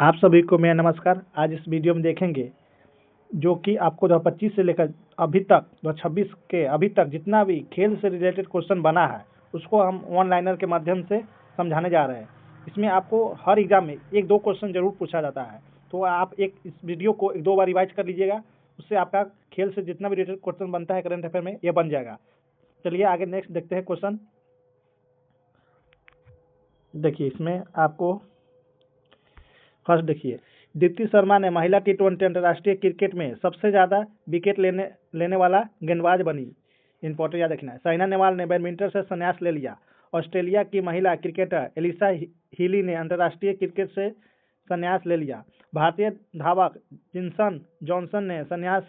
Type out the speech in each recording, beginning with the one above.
आप सभी को मेरा नमस्कार। आज इस वीडियो में देखेंगे जो कि आपको 2025 से लेकर अभी तक 2026 के अभी तक जितना भी खेल से रिलेटेड क्वेश्चन बना है उसको हम वन लाइनर के माध्यम से समझाने जा रहे हैं। इसमें आपको हर एग्जाम में एक दो क्वेश्चन जरूर पूछा जाता है, तो आप इस वीडियो को एक दो बार रिवाइज कर लीजिएगा, उससे आपका खेल से जितना भी रिलेटेड क्वेश्चन बनता है करंट अफेयर में ये बन जाएगा। चलिए आगे नेक्स्ट देखते हैं क्वेश्चन। देखिए इसमें आपको फर्स्ट देखिए, दीप्ति शर्मा ने महिला T20 अंतर्राष्ट्रीय क्रिकेट में सबसे ज्यादा विकेट लेने वाला गेंदबाज बनी। इंपॉर्टेंट याद रखना है। साइना नेहवाल ने बैडमिंटन से संन्यास ले लिया। ऑस्ट्रेलिया की महिला क्रिकेटर एलिसा हीली ने अंतर्राष्ट्रीय क्रिकेट से संन्यास ले लिया। भारतीय धावक जिनसन जॉनसन ने संन्यास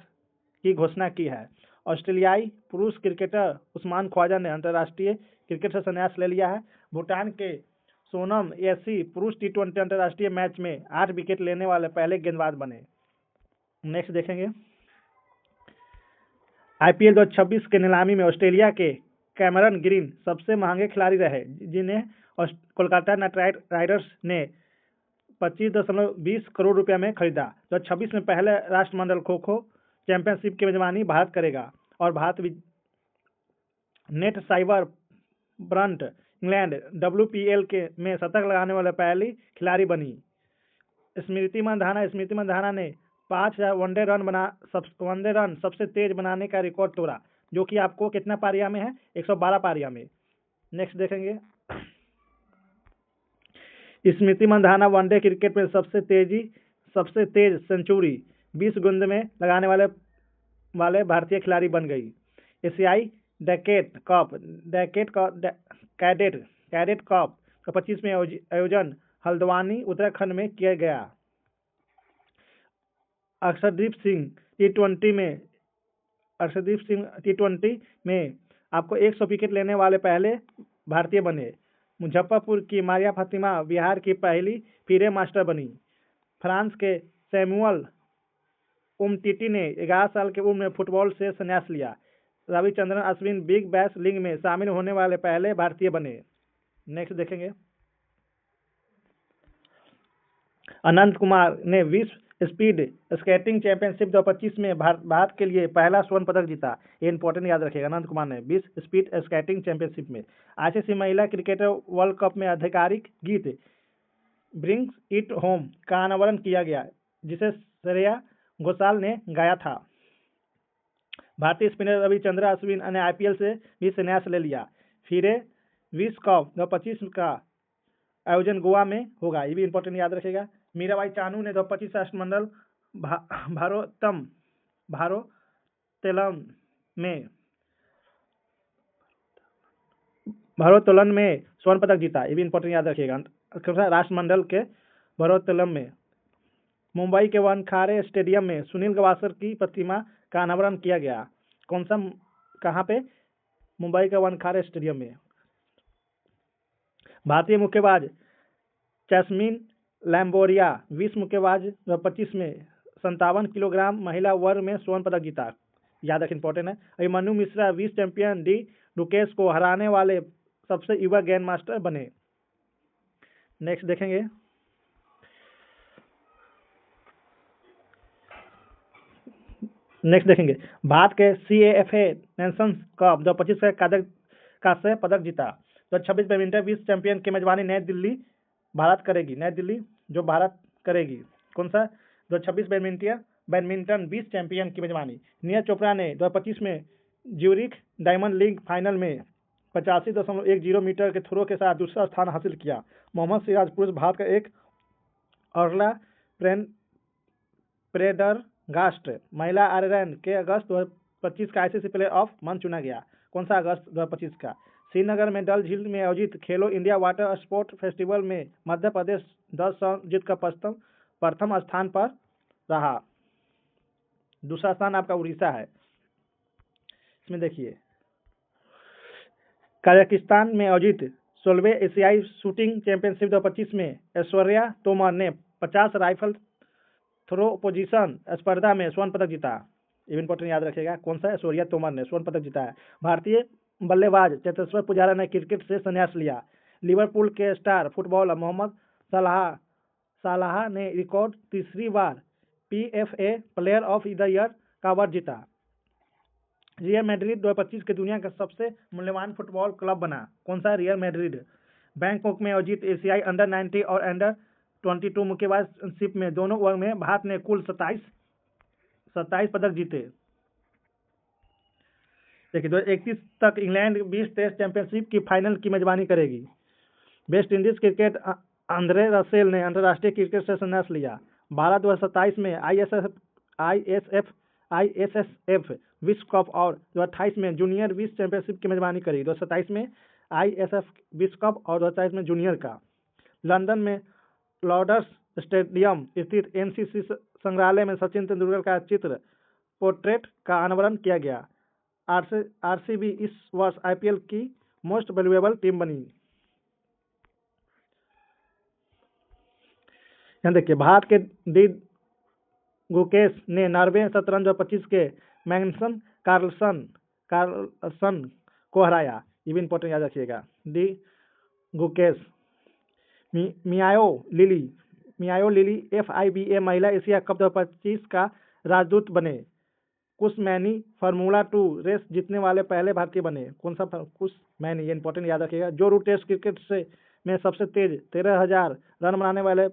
की घोषणा की है। ऑस्ट्रेलियाई पुरुष क्रिकेटर उस्मान ख्वाजा ने अंतर्राष्ट्रीय क्रिकेट से संन्यास ले लिया है। भूटान के सोनम एसी पुरुष T20 अंतर्राष्ट्रीय मैच में 8 विकेट लेने वाले पहले गेंदबाज बने। नेक्स्ट देखेंगे, IPL 2026 के नीलामी में ऑस्ट्रेलिया के कैमरन ग्रीन सबसे महंगे खिलाड़ी रहे, जिन्हें कोलकाता नाइट राइडर्स ने 25.20 करोड़ रुपए में खरीदा। 2026 में पहले राष्ट्रमंडल खो खो चैंपियनशिप की मेजबानी भारत करेगा और Bharat net Sciver Brunt England WPL में शतक लगाने वाले पहली खिलाड़ी बनी। स्मृति मंधाना ने 5000 वनडे रन सबसे तेज बनाने का रिकॉर्ड तोड़ा, जो कि आपको कितना पारिया में है, 112 पारिया में। नेक्स्ट देखेंगे, स्मृति मंधाना वनडे क्रिकेट में सबसे तेज सेंचुरी 20 गेंद में लगाने वाले भारतीय खिलाड़ी बन गई। एशियाई कैडेट कप का 25 में आयोजन हल्द्वानी उत्तराखंड में किया गया। अर्शदीप सिंह T20 में आपको 100 विकेट लेने वाले पहले भारतीय बने। मुजफ्फरपुर की मारिया फातिमा बिहार की पहली फील्ड मास्टर बनी। फ्रांस के सैमुअल उमटीटी ने 11 साल की उम्र में फुटबॉल से संन्यास लिया। Ravichandran Ashwin big bash league में शामिल होने वाले पहले भारतीय बने। नेक्स्ट देखेंगे, अनंत कुमार ने विश्व स्पीड स्केटिंग चैंपियनशिप 2025 में भारत के लिए पहला स्वर्ण पदक जीता। ये इंपॉर्टेंट याद रखिएगा। अनंत कुमार ने विश्व स्पीड स्केटिंग चैंपियनशिप में। ICC महिला क्रिकेटर वर्ल्ड कप में आधिकारिक गीत ब्रिंग्स इट होम का अनावरण किया गया, जिसे श्रेया घोषाल ने गाया था। भारतीय स्पिनर रविचंद्रन अश्विन ने IPL से भी संन्यास ले लिया। फिर विश्व कप 2025 का आयोजन गोवा में होगा, ये भी इंपॉर्टेंट याद रखेगा। मीराबाई चानू ने 2025 राष्ट्रमंडल भारोत्तोलन में स्वर्ण पदक जीता, ये भी इंपॉर्टेंट याद रखिएगा। राष्ट्रमंडल के भारोत्तोलन में मुंबई के वानखेड़े स्टेडियम में सुनील गावस्कर की प्रतिमा का अनावरण किया गया। कहाँ पे? मुंबई के वानखेड़े स्टेडियम में। भारतीय मुक्केबाज जैस्मिन लैम्बोरिया विश्व मुक्केबाज 2025 में 57 किलोग्राम महिला वर्ग में स्वर्ण पदक जीता, याद रखें, इंपॉर्टेंट है। अभिमन्यु मिश्रा विश्व चैंपियन डी डुकेस को हराने वाले सबसे युवा ग्रैंड मास्टर बने। नेक्स्ट देखेंगे, भारत के CAFA नेशंस कप 2025 का से पदक जीता। 2026 बैडमिंटन विश्व चैंपियन की मेजबानी नई दिल्ली भारत करेगी। कौन सा? 2026 बैडमिंटन विश्व चैंपियन की मेजबानी। नीरज चोपड़ा ने 2025 में ज्यूरिख डायमंड लीग फाइनल में 85.10 मीटर के थ्रो के साथ दूसरा स्थान हासिल किया। मोहम्मद सिराज पुरुष भारत का एक अर्ला प्रेडरगास्ट महिला आयरलैंड के अगस्त 2025 का ICC प्लेयर ऑफ मंथ चुना गया। कौन सा? अगस्त 2025 का। श्रीनगर में डल झील में आयोजित खेलो इंडिया वाटर स्पोर्ट फेस्टिवल में मध्य प्रदेश 10 स्वर्ण जीतकर प्रथम स्थान पर रहा। दूसरा स्थान आपका उड़ीसा है। इसमें देखिए, कजाकिस्तान में आयोजित 16वें एशियाई शूटिंग चैंपियनशिप 2025 में ऐश्वर्या तोमर ने 50 राइफल थ्रो पोजीशन स्पर्धा में स्वर्ण पदक जीता। ये इंपॉर्टेंट याद रखिएगा। कौन सा? ऐश्वर्या तोमर ने स्वर्ण पदक जीता है। भारतीय बल्लेबाज चेतेश्वर पुजारा ने क्रिकेट से संन्यास लिया। लिवरपूल के स्टार फुटबॉलर मोहम्मद सालाह ने रिकॉर्ड तीसरी बार PFA player of the year का अवार्ड जीता। रियल मैड्रिड 2025 के दुनिया का सबसे मूल्यवान फुटबॉल क्लब बना। कौन सा? Real Madrid. बैंकॉक में आयोजित एशियाई अंडर 90 और अंडर 22 मुक्केबाजी चैंपियनशिप में दोनों वर्ग में भारत ने कुल 27 पदक जीते। देखिए 2031 तक इंग्लैंड 20 टेस्ट चैंपियनशिप की फाइनल की मेजबानी करेगी। West Indies cricket Andre Russell ने अंतर्राष्ट्रीय क्रिकेट से संन्यास लिया। भारत 2027 में ISSF विश्व कप और 2028 में जूनियर विश्व चैंपियनशिप की मेजबानी करेगी। 2027 में ISF विश्व कप और 2028 में जूनियर का। लंदन में लॉर्ड्स स्टेडियम स्थित NCC संग्रहालय में सचिन तेंदुलकर का चित्र पोर्ट्रेट का अनावरण किया गया। RCB इस वर्ष IPL की मोस्ट वैल्यूएबल टीम बनी। यहाँ देखिए भारत के डी गुकेश ने नॉर्वे शतरंज 2025 के मैग्नस कार्लसन को हराया। ये भी इंपॉर्टेंट याद रखिएगा। D Gukesh. Miao lily FIBA महिला एशिया कप 2025 का राजदूत बने। कुशमैनी फार्मूला 2 रेस जीतने वाले पहले भारतीय बने। कौन सा? कुशमैनी। ये इंपॉर्टेंट याद रखिएगा। जो रूट टेस्ट क्रिकेट से में सबसे तेज 13,000 रन बनाने वाले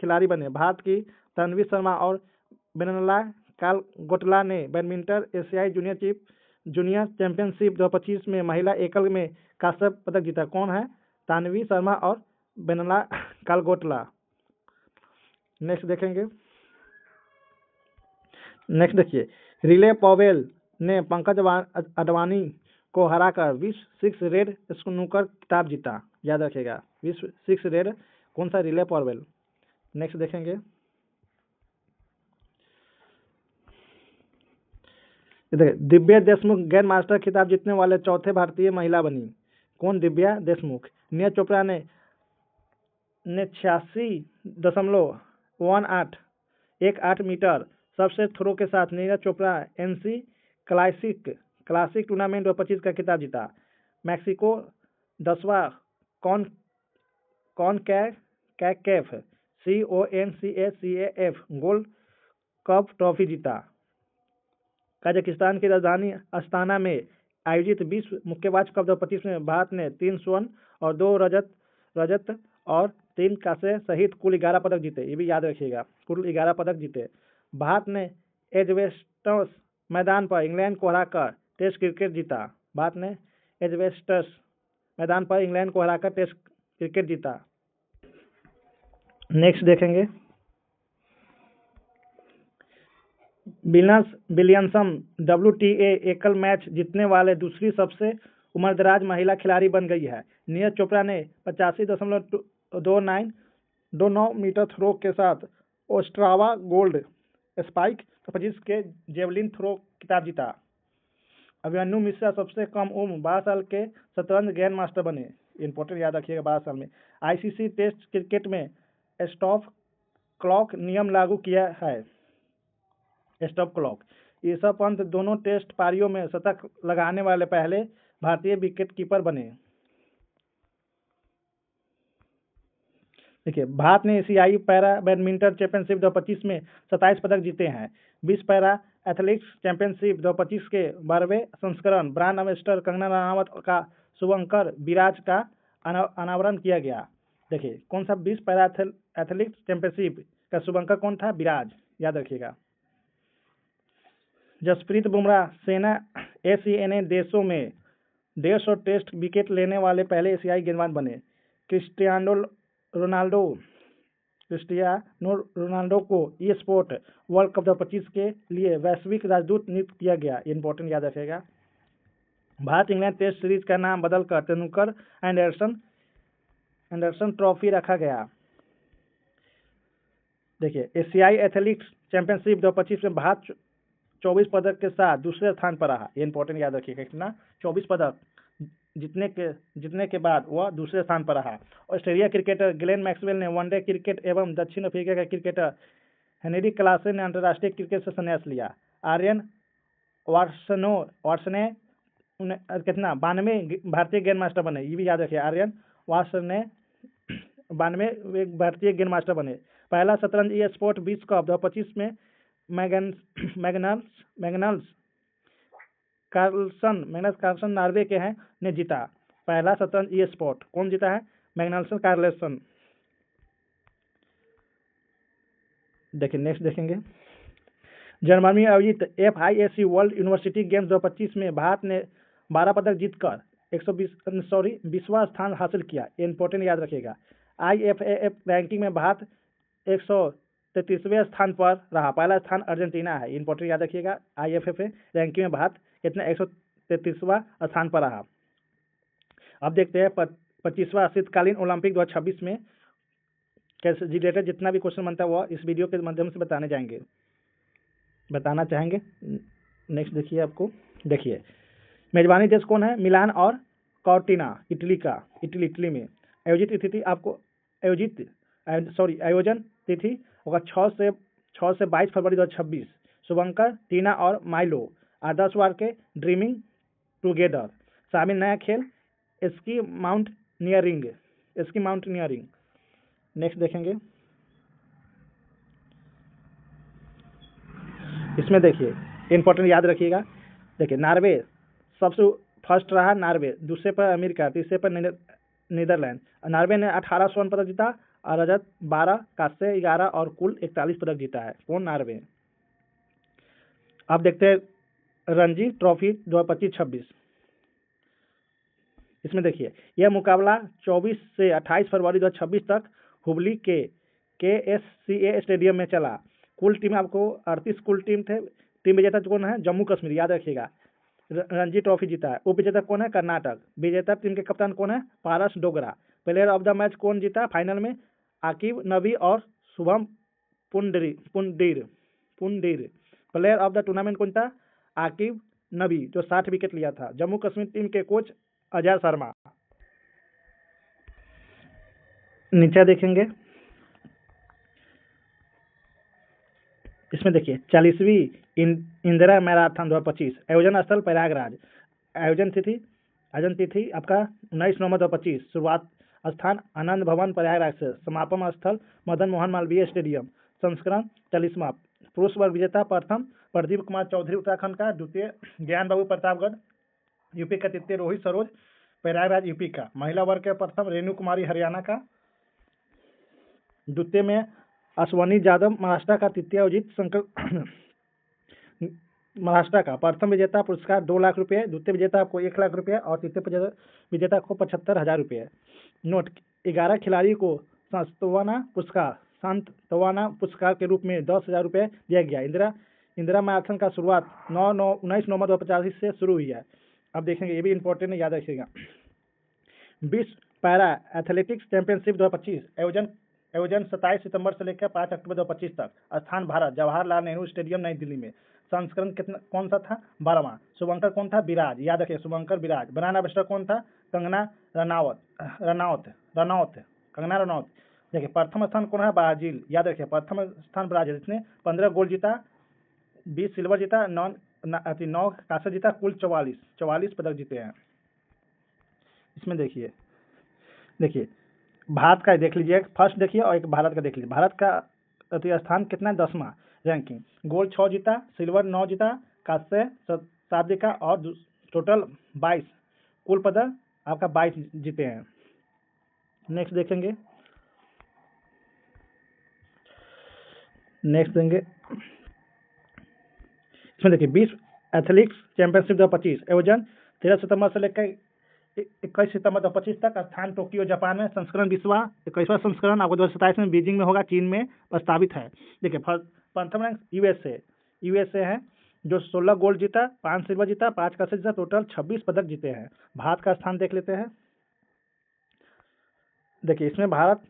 खिलाड़ी बने। भारत की तन्वी शर्मा और बेनला कालगोटला ने बैडमिंटन एशियाई जूनियर चैंपियनशिप 2025 में महिला एकल में कांस्य पदक जीता। कौन है? तन्वी शर्मा और बेनला कालगोटला। नेक्स्ट देखिए रिले पॉवेल ने पंकज अडवाणी को हराकर विश्व 6 रेड स्नूकर खिताब जीता। याद रखिएगा विश्व 6 रेड। कौन सा? Relay Powell. नेक्स्ट देखेंगे दिव्या देशमुख ग्रैंड मास्टर खिताब जीतने वाले चौथे भारतीय महिला बनी। कौन? दिव्या देशमुख। नीरज चोपड़ा ने 86.18 मीटर सबसे थ्रो के साथ Neeraj Chopra NC classic tournament 2025 का खिताब जीता। मैक्सिको 10वां CONCACAF गोल्ड कप ट्रॉफी जीता। कजाकिस्तान की राजधानी अस्ताना में आयोजित विश्व मुक्केबाजी कप 2025 में भारत ने 3 स्वर्ण और 2 रजत और 3 कांस्य सहित कुल 11 पदक जीते। ये भी याद रखिएगा कुल 11 पदक जीते। भारत ने एजबेस्टस मैदान पर इंग्लैंड को हराकर टेस्ट क्रिकेट जीता। भारत ने एजबेस्टस मैदान पर इंग्लैंड को हराकर टेस्ट क्रिकेट जीता। नेक्स्ट देखेंगे विलियमसन WTA एकल मैच जीतने वाले दूसरी सबसे उम्रदराज महिला खिलाड़ी बन गई है। नीरज चोपड़ा ने 85.29 मीटर थ्रो के साथ ओस्ट्रावा गोल्ड स्पाइक 25 के जेवलिन थ्रो खिताब जीता। अभिमन्यु मिश्रा सबसे कम उम्र 12 साल के शतरंज ग्रैंड मास्टर बने। इंपॉर्टेंट याद रखिएगा 12 साल में। ICC टेस्ट क्रिकेट में स्टॉप क्लॉक नियम लागू किया है। Stop clock. ऋषभ पंत दोनों टेस्ट पारियों में शतक लगाने वाले पहले भारतीय विकेट कीपर बने। देखिए भारत ने एशियाई पैरा बैडमिंटन चैंपियनशिप 2025 में 27 पदक जीते हैं। विश्व पैरा एथलेटिक्स चैंपियनशिप 2025 के 12वें संस्करण ब्रांड एम्बेसडर कंगना रनावत का शुभंकर विराज का अनावरण किया गया। देखिए कौन सा? विश्व पैरा एथलेटिक्स चैंपियनशिप का शुभंकर कौन था? विराज। याद रखिएगा। जसप्रीत बुमराह सेना ACNA देशों में 150 टेस्ट विकेट लेने वाले पहले एशियाई गेंदबाज बने। क्रिस्टियानो रोनाल्डो को स्पोर्ट वर्ल्ड कप 2025 के लिए वैश्विक राजदूत नियुक्त किया गया। इंपॉर्टेंट याद रखेगा। भारत इंग्लैंड टेस्ट सीरीज का नाम बदलकर तेंदुलकर एंडरसन ट्रॉफी रखा गया। देखिए एशियाई एथलेटिक्स चैंपियनशिप 2025 में भारत 24 पदक के साथ दूसरे स्थान पर रहा। ये इंपॉर्टेंट याद रखिएगा। कितना? 24 पदक जीतने के बाद वह दूसरे स्थान पर रहा। ऑस्ट्रेलिया क्रिकेटर ग्लेन मैक्सवेल ने वनडे क्रिकेट एवं दक्षिण अफ्रीका के क्रिकेटर हेनरी क्लासे ने अंतर्राष्ट्रीय क्रिकेट से संन्यास लिया। आर्यन वाटसने कितना 92 भारतीय गेंद मास्टर बने। ये भी याद रखिए। आर्यन वाटसने 92 भारतीय गेंद मास्टर बने। पहला शतरंज ई स्पोर्ट विश्व कप 2025 में मैग्नस कार्लसन नॉर्वे के हैं ने जीता। पहला शतरंज ई स्पोर्ट कौन जीता है? Magnus Carlsen. देखिए नेक्स्ट देखेंगे। जर्मनी में आयोजित FISU वर्ल्ड यूनिवर्सिटी गेम्स 2025 में भारत ने 12 पदक जीतकर 20वां स्थान हासिल किया। ये इंपॉर्टेंट याद रखिएगा। IFAF रैंकिंग में भारत 133वें स्थान पर रहा। पहला स्थान अर्जेंटीना है, इंपॉर्टेंट याद रखिएगा। IFAF रैंकिंग में भारत कितना 133वां स्थान पर रहा। अब देखते हैं 25वां शीतकालीन ओलंपिक 2026 में कैसे रिलेटेड जितना भी क्वेश्चन बनता है वो इस वीडियो के माध्यम से बताना चाहेंगे। नेक्स्ट देखिए, आपको देखिए मेजबानी देश कौन है? मिलान और कॉर्टिना इटली में आयोजित तिथि आपको आयोजन तिथि होगा 6 से 22 फरवरी 2026। शुभंकर, टीना और माइलो आदर्श वार के ड्रीमिंग टुगेदर। शामिल नया खेल स्की माउंटेनियरिंग। नेक्स्ट देखेंगे। इसमें देखिए इंपॉर्टेंट याद रखिएगा। देखिए नार्वे सबसे फर्स्ट रहा, नार्वे दूसरे पर अमेरिका, तीसरे पर नीदरलैंड। नार्वे ने 18 स्वर्ण पदक जीता और रजत 12, कांस्य 11 और कुल 41 पदक जीता है। कौन? नार्वे। अब देखते हैं रणजी ट्रॉफी 2025-26। इसमें देखिए यह मुकाबला 24 से 28 फरवरी 2026 तक हुबली के KSCA स्टेडियम में चला। कुल टीम आपको 38 कुल टीम थे। टीम विजेता कौन है? जम्मू कश्मीर, याद रखिएगा। रणजी ट्रॉफी जीता है। उप विजेता कौन है? कर्नाटक। विजेता टीम के कप्तान कौन है? Paras Dogra. Player of the match कौन जीता फाइनल में? आकिब नबी और Shubham Pundir. Player of the tournament कौन था? आकिब नबी, जो 60 विकेट लिया था। जम्मू कश्मीर टीम के कोच अजय शर्मा। नीचे देखेंगे। इसमें देखिए 40वीं इंदिरा मैराथन 2025 आयोजन स्थल प्रयागराज। आयोजन तिथि आपका 19 नवंबर 2025। शुरुआत स्थान आनंद भवन प्रयागराज से। समापन स्थल मदन मोहन मालवीय स्टेडियम। संस्करण 40वां। पुरुष वर्ग विजेता प्रथम प्रदीप कुमार चौधरी उत्तराखंड का। द्वितीय ज्ञान बाबू प्रतापगढ़ यूपी का। तृतीय रोहित सरोज प्रयागराज यूपी का। महिला वर्ग के प्रथम रेणु कुमारी हरियाणा का। द्वितीय में अश्वनी यादव महाराष्ट्र का। तृतीय अजित शंकर महाराष्ट्र का। प्रथम विजेता पुरस्कार 2 लाख रुपये। द्वितीय विजेता आपको 1 लाख रुपये और तृतीय विजेता को 75,000 रुपये। नोट: 11 खिलाड़ी को सांत्वना पुरस्कार के रूप में 10,000 रुपये दिया गया। इंदिरा मैराथन का शुरुआत 19 नवंबर 2025 से शुरू हुई है। अब देखेंगे, ये भी इंपॉर्टेंट है, याद रखिएगा। विश्व पैरा एथलेटिक्स चैंपियनशिप 2025 आयोजन 27 सितंबर से लेकर 5 अक्टूबर 2025 तक। स्थान भारत, जवाहरलाल नेहरू स्टेडियम नई दिल्ली में। संस्करण कितना कौन सा था? 12वां। शुभंकर कौन था? विराज, याद रखिए शुभंकर विराज। बनाना बेस्टर कौन था? कंगना रनौत। देखिए प्रथम स्थान कौन है? ब्राजील, याद रखिए प्रथम स्थान ब्राजील, जिसने 15 गोल्ड जीता, 20 सिल्वर जीता, 9 कांस्य जीता, कुल 44 पदक जीते हैं। इसमें देखिए भारत का देख लीजिए, फर्स्ट देखिए और एक भारत का देख लीजिए। भारत का स्थान कितना? 10वां रैंकिंग। गोल्ड 6 जीता, सिल्वर 9 जीता, कांस्य 7 जीता और टोटल 22 कुल पदक आपका 22 जीते हैं। नेक्स्ट देखेंगे। इसमें देखिए विश्व एथलेटिक्स चैंपियनशिप 2025 आयोजन 13 सितंबर से लेकर 21 सितंबर 2025 तक। स्थान टोक्यो जापान में। संस्करण 21वां संस्करण आपको 2027 में बीजिंग में होगा, चीन में प्रस्तावित है। देखिए प्रथम रैंक यूएसए है, जो 16 गोल्ड जीता, 5 सिल्वर जीता, 5 कांस्य जीता, टोटल 26 पदक जीते हैं। भारत का स्थान देख लेते हैं। देखिए इसमें भारत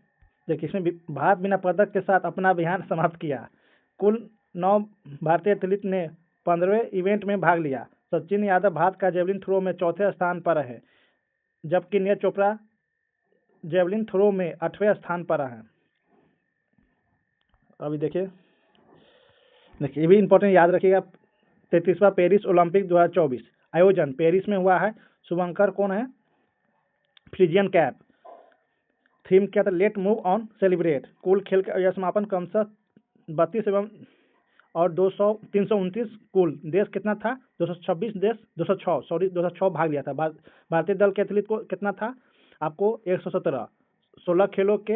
बिना पदक के साथ अपना अभियान समाप्त किया। कुल 9 भारतीय एथलीट ने 15वें इवेंट में भाग लिया। सचिन यादव भारत का जेवलिन थ्रो में 4थे स्थान पर है, जबकि नीरज चोपड़ा जेवलिन थ्रो में 8वें स्थान पर है। अभी देखिए ये भी इंपॉर्टेंट याद रखिएगा। 33वां पेरिस ओलंपिक 2024 आयोजन पेरिस में हुआ है। शुभंकर कौन है? Phrygian cap. थीम क्या था? Let move on celebrate. कुल खेल का यह समापन क्रमशः 32 एवं और 329 कुल देश कितना था? 226 देश, 206 भाग लिया था। भारतीय दल के एथलीट को कितना था? आपको 117। 16 खेलों के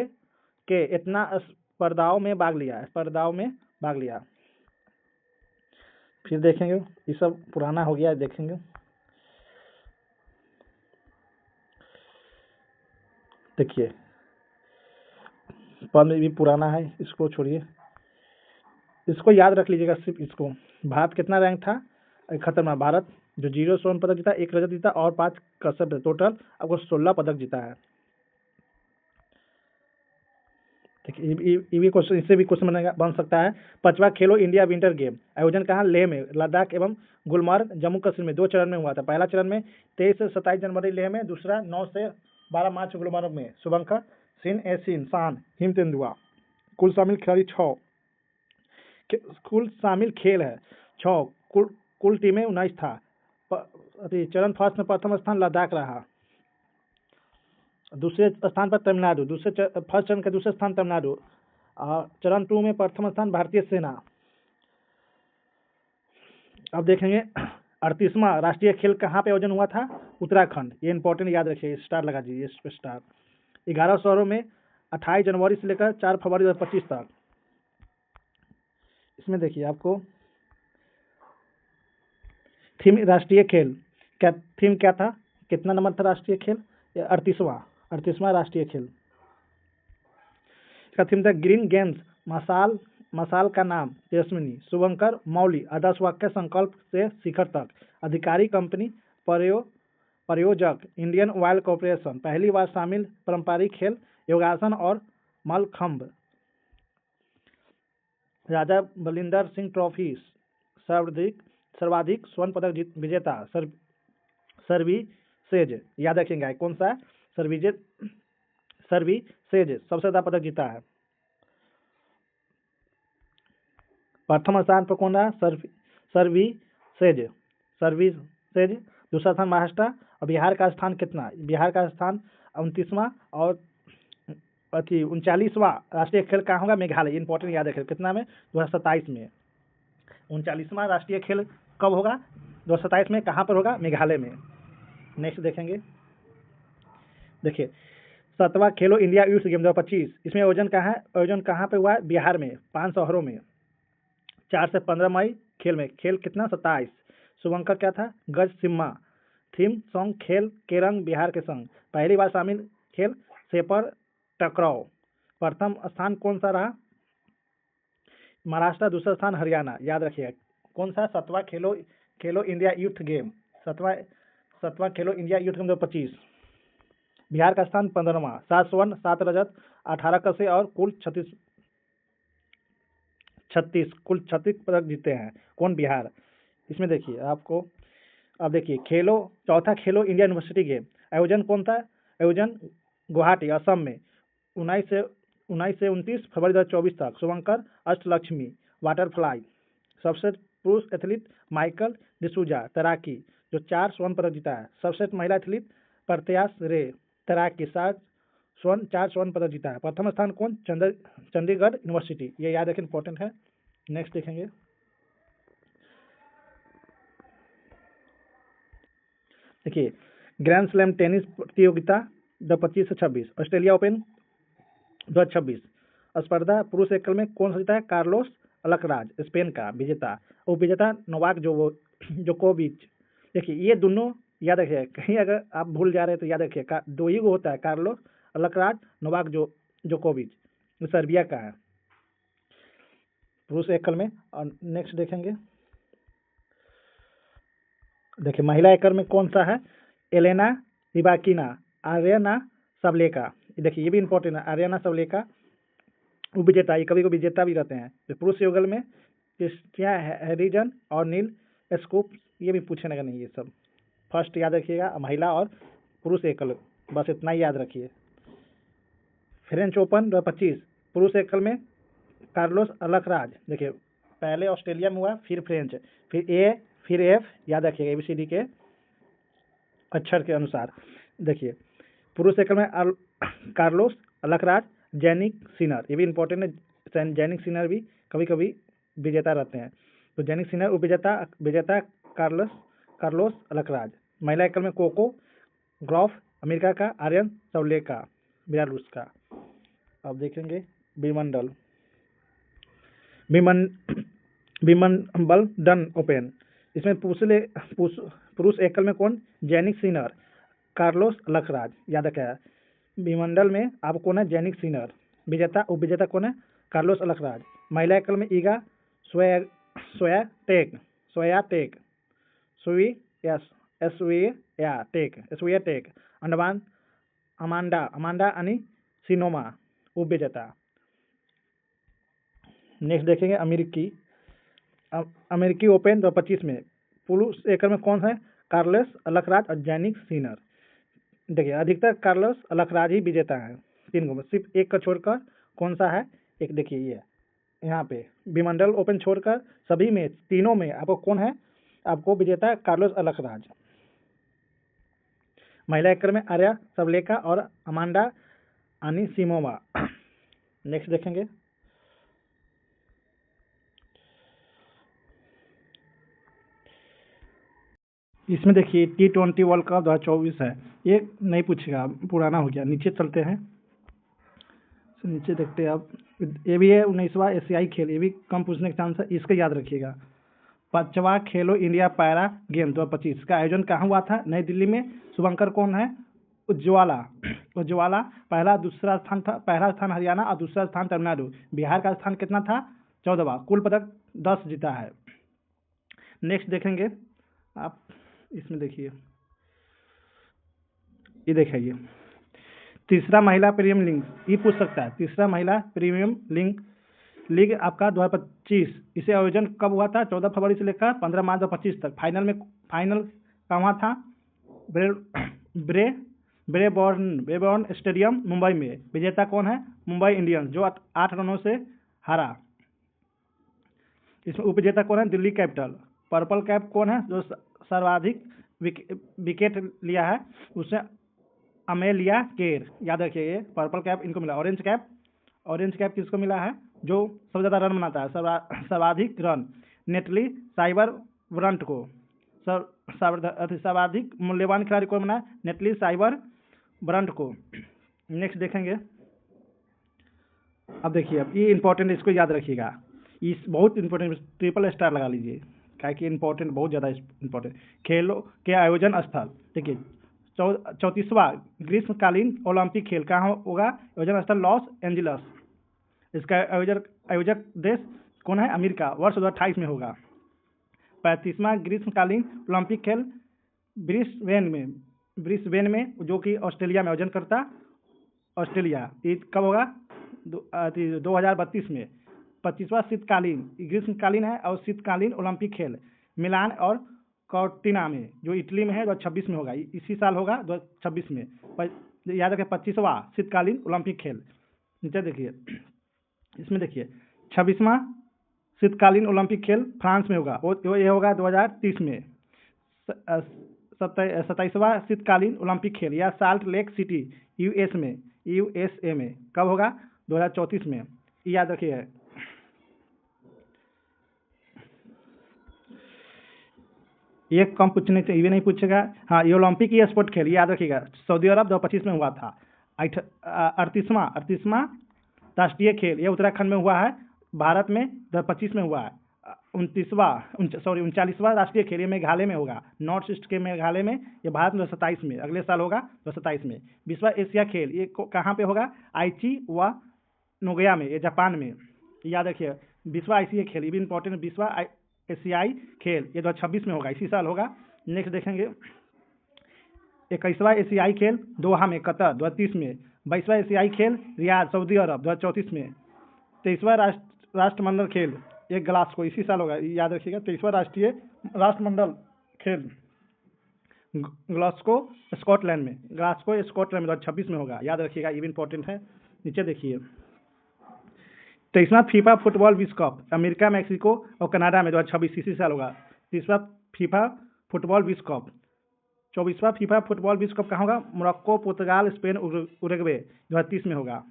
इतना स्पर्धाओं में भाग लिया। फिर देखेंगे, ये सब पुराना हो गया, देखेंगे। देखिए पद भी पुराना है, इसको छोड़िए, इसको याद रख लीजिएगा सिर्फ इसको। भारत कितना रैंक था? खतरनाक भारत जो 0 स्वर्ण पदक जीता, 1 रजत जीता और 5 कसब, टोटल आपको 16 पदक जीता है। देखिए ये भी क्वेश्चन, इससे भी क्वेश्चन बन सकता है। 5वां खेलो इंडिया विंटर गेम आयोजन कहाँ? लेह में, लद्दाख एवं गुलमर्ग जम्मू कश्मीर में 2 चरण में हुआ था। पहला चरण में 23 से 27 जनवरी लेह में, दूसरा 9 से 12 मार्च गुलमर्ग में। शुभंकर सिंह, एसिन शान, हिम तेंदुआ। कुल शामिल खिलाड़ी 6, कुल शामिल खेल है 6, कुल टीमें 19 था। चरण फर्स्ट में प्रथम स्थान लद्दाख रहा, दूसरे स्थान पर तमिलनाडु, फर्स्ट चरण के दूसरे स्थान तमिलनाडु। चरण 2 में प्रथम स्थान भारतीय सेना। अब देखेंगे 38वां राष्ट्रीय खेल कहाँ पे आयोजन हुआ था? उत्तराखंड। ये इंपॉर्टेंट याद रखिए, स्टार लगा दीजिए इस पे स्टार। 11 शहरों में 28 जनवरी से लेकर 4 फरवरी 2025 तक। इसमें देखिए आपको थीम राष्ट्रीय खेल थीम क्या था? कितना नंबर था राष्ट्रीय खेल? 38वां राष्ट्रीय खेल। इसका थीम था ग्रीन गेम्स, मसाल का नाम तेजस्विनी, शुभंकर मौली, आदर्श वाक्य संकल्प से शिखर तक, अधिकारी कंपनी, प्रयोजक इंडियन ऑयल कॉर्पोरेशन। पहली बार शामिल पारंपरिक खेल योगासन और मलखंभ। राजा बलिंदर सिंह ट्रॉफी सर्वाधिक स्वर्ण पदक विजेता सर्विसेज, याद रखेंगे कौन सा? सर्विसेज सबसे ज्यादा पदक जीता है। प्रथम स्थान पर कौन रहा? सर्विसेज। दूसरा स्थान महाराष्ट्र। और बिहार का स्थान कितना? बिहार का स्थान 29वां। और 39वां राष्ट्रीय खेल कहाँ होगा? मेघालय। इंपॉर्टेंट याद रखें, कितना में? 2027 में। 39वां राष्ट्रीय खेल कब होगा? 2027 में। कहाँ पर होगा? मेघालय में। नेक्स्ट देखेंगे, देखिए 7वां खेलो इंडिया यूथ गेम 2025। इसमें आयोजन कहाँ पे हुआ है? बिहार में, 5 शहरों में। 4 से 15 मई खेल कितना? 27। शुभंकर क्या था? गज सिम्मा। थीम सॉन्ग खेल के रंग बिहार के संग। पहली बार शामिल खेल सेपर टकराव। प्रथम स्थान कौन सा रहा? महाराष्ट्र। दूसरा स्थान हरियाणा। याद रखिएगा कौन सा? 7वां खेलो इंडिया यूथ गेम। 7वां खेलो इंडिया यूथ गेम 2025। बिहार का स्थान 15वां। 7 स्वर्ण, 7 रजत, 18 कसे और कुल 36 पदक जीते हैं। कौन? बिहार। इसमें देखिए आपको, अब देखिए चौथा खेलो इंडिया यूनिवर्सिटी गेम आयोजन कौन था? आयोजन गुवाहाटी, असम में, 19 से 29 फरवरी 2024 तक। शुभंकर अष्टलक्ष्मी वाटरफ्लाई। सबसे पुरुष एथलीट माइकल डिसूजा तैराकी, जो 4 स्वर्ण पदक जीता है। सबसे महिला एथलीट प्रत्याश रे तैराकी, 4 स्वर्ण पदक जीता है। प्रथम स्थान कौन? चंडीगढ़ यूनिवर्सिटी। ये याद रखें, इंपॉर्टेंट है। नेक्स्ट देखेंगे, देखिए ग्रैंड स्लैम टेनिस प्रतियोगिता 2025 से 26, ऑस्ट्रेलिया ओपन 2026 स्पर्धा पुरुष एकल में कौन सा जीता है? कार्लोस अलकराज, स्पेन का विजेता। उपविजेता नोवाक जोकोविच। देखिए ये दोनों याद रखिए, कहीं अगर आप भूल जा रहे हैं तो याद रखिए, 2 ही को होता है, कार्लोस अलकराज, नोवाक जोकोविच। सर्बिया का है पुरुष एकल में। और नेक्स्ट देखेंगे, देखिए महिला एकल में कौन सा है? Elena Rybakina, Aryna Sabalenka. देखिए ये भी इंपॉर्टेंट है, आर्यना सबलेका उपविजेता। ये कभी कभी विजेता भी रहते हैं। तो पुरुष युगल में क्रिस्टिया हैरिजन और नील स्कूप, ये भी पूछने का नहीं, ये सब फर्स्ट याद रखिएगा। महिला और पुरुष एकल, बस इतना ही याद रखिए। फ्रेंच ओपन 2025 पुरुष एकल में कार्लोस अलकराज। देखिए पहले ऑस्ट्रेलिया में हुआ, फिर फ्रेंच, फिर ए, फिर एफ, याद रखिएगा ABCD के अक्षर के अनुसार। देखिए पुरुष एकल में कार्लोस अलखराज, जैनिक सिनर, ये भी इंपॉर्टेंट है। जैनिक सिनर भी कभी कभी विजेता रहते हैं। तो जैनिक सिनर उपविजेता विजेता कार्लोस अलखराज। महिला एकल में कोको ग्रॉफ अमेरिका का, आर्यन सवलेका बेलारूस का। अब देखेंगे विमंडल विम्बलडन ओपन। इसमें पुरुष एकल में कौन? Jannik Sinner, Carlos Alcaraz. याद रखा। विमंडल में आपको कौन है? Jannik Sinner. विजेता उपविजेता कौन है? Carlos Alcaraz. महिला एकल में Iga Swiatek Swiatek. Andaman Amanda Anisimova उपविजेता। नेक्स्ट देखेंगे अमेरिकी ओपन 2025 में पुरुष एकल में कौन है? कार्लोस अलखराज और जैनिक सिनर। देखिए अधिकतर कार्लोस अलखराज ही विजेता है 3 को, सिर्फ एक का छोड़कर। कौन सा है? एक देखिए ये यहाँ पे विमंडल ओपन छोड़कर सभी में, तीनों में आपको कौन है? आपको विजेता कार्लोस अलखराज। महिला एकल में आर्या सबलेका और अमांडा अनिसिमोवा। नेक्स्ट देखेंगे इसमें देखिए T20 वर्ल्ड कप 2024 है। ये नहीं पूछेगा, पुराना हो गया। नीचे चलते हैं, नीचे देखते हैं आप। ये भी है 19वां एशियाई खेल, ये भी कम पूछने का चांस है, इसका याद रखिएगा। 5वां खेलो इंडिया पैरा गेम 2025 का आयोजन कहाँ हुआ था? नई दिल्ली में। शुभंकर कौन है? उज्ज्वला पहला स्थान हरियाणा और दूसरा स्थान तमिलनाडु। बिहार का स्थान कितना था? 14वां। कुल पदक 10 जीता है। नेक्स्ट देखेंगे आप, इसमें देखिए ये देखिए तीसरा महिला प्रीमियम लीग, ये पूछ सकता है। तीसरा महिला प्रीमियम लीग आपका 2025, इसे आयोजन कब हुआ था? 14 फरवरी से लेकर 15 मार्च 2025 तक। फाइनल कहाँ था? ब्रेबॉर्न स्टेडियम मुंबई में। विजेता कौन है? मुंबई इंडियंस, जो 8 रनों से हारा। इसमें उपविजेता कौन है? दिल्ली कैपिटल। पर्पल कैप कौन है? जो सर्वाधिक विकेट लिया है, उसने अमेलिया केर। याद रखिए ये पर्पल कैप इनको मिला। ऑरेंज कैप किसको मिला है? जो सबसे ज़्यादा रन बनाता है, सर्वाधिक रन, नेटली साइबर ब्रंट को। सर्वाधिक मूल्यवान खिलाड़ी कौन बना? नेटली साइबर ब्रंट को। नेक्स्ट देखेंगे। अब देखिए, अब ये इंपॉर्टेंट, इसको याद रखिएगा। इस बहुत इंपॉर्टेंट, ट्रिपल स्टार लगा लीजिए, क्या कि इंपॉर्टेंट, बहुत ज़्यादा इंपॉर्टेंट। खेलों के आयोजन स्थल देखिए 34वां ग्रीष्मकालीन ओलंपिक खेल कहाँ होगा? आयोजन स्थल लॉस एंजिलस। इसका आयोजक देश कौन है? अमेरिका। वर्ष 2028 में होगा। 35वां ग्रीष्मकालीन ओलंपिक खेल ब्रिस्बेन में, जो कि ऑस्ट्रेलिया में आयोजन करता ऑस्ट्रेलिया। ये कब होगा? 2032 में। 25वां शीतकालीन, ग्रीष्मकालीन है और शीतकालीन ओलंपिक खेल मिलान और कॉर्टिना में, जो इटली में है, 2026 में होगा। इसी साल होगा 2026 में। याद रखें 25वां शीतकालीन ओलंपिक खेल। नीचे देखिए, इसमें देखिए 26वां शीतकालीन ओलंपिक खेल फ्रांस में होगा, ये होगा 2030 में। 27वां शीतकालीन ओलंपिक खेल या साल्ट लेक सिटी यूएसए में कब होगा? 2034 में। याद रखिए। ये कम पूछने चाहिए, ये नहीं पूछेगा। हाँ, ये ओलंपिक ये स्पोर्ट खेल याद रखिएगा, सऊदी अरब 2025 में हुआ था। 38वां राष्ट्रीय खेल ये उत्तराखंड में हुआ है, भारत में 2025 में हुआ है। 39वां राष्ट्रीय खेल ये मेघालय में होगा, नॉर्थ ईस्ट के मेघालय में। ये भारत में 2027 में, अगले साल होगा 2027 में। 20वां एशिया खेल ये कहाँ पे होगा? आइची व नोगोया में, ये जापान में। याद रखिए 20वां एशियाई खेल, ये भी इंपॉर्टेंट। 20वां एशियाई खेल ये 2026 में होगा, इसी साल होगा। नेक्स्ट देखेंगे 21वां एशियाई खेल दोहा में, कतर 2030 में। 22वां एशियाई खेल रियाद सऊदी अरब 2034 में। 23वां राष्ट्रमंडल खेल ये ग्लासगो, इसी साल होगा, याद रखिएगा। 23वां राष्ट्रीय राष्ट्रमंडल खेल ग्लासगो स्कॉटलैंड में, 2026 में होगा, याद रखिएगा, ये भी इंपॉर्टेंट है। नीचे देखिए 23वां फीफा फुटबॉल विश्व कप अमेरिका, मैक्सिको और कनाडा में 2026 इसी साल होगा। 30वां फीफा फुटबॉल विश्व कप 24वां फीफा फुटबॉल विश्व कप कहाँ होगा? मोरक्को, पुर्तगाल, स्पेन, उरुग्वे 2030 में होगा।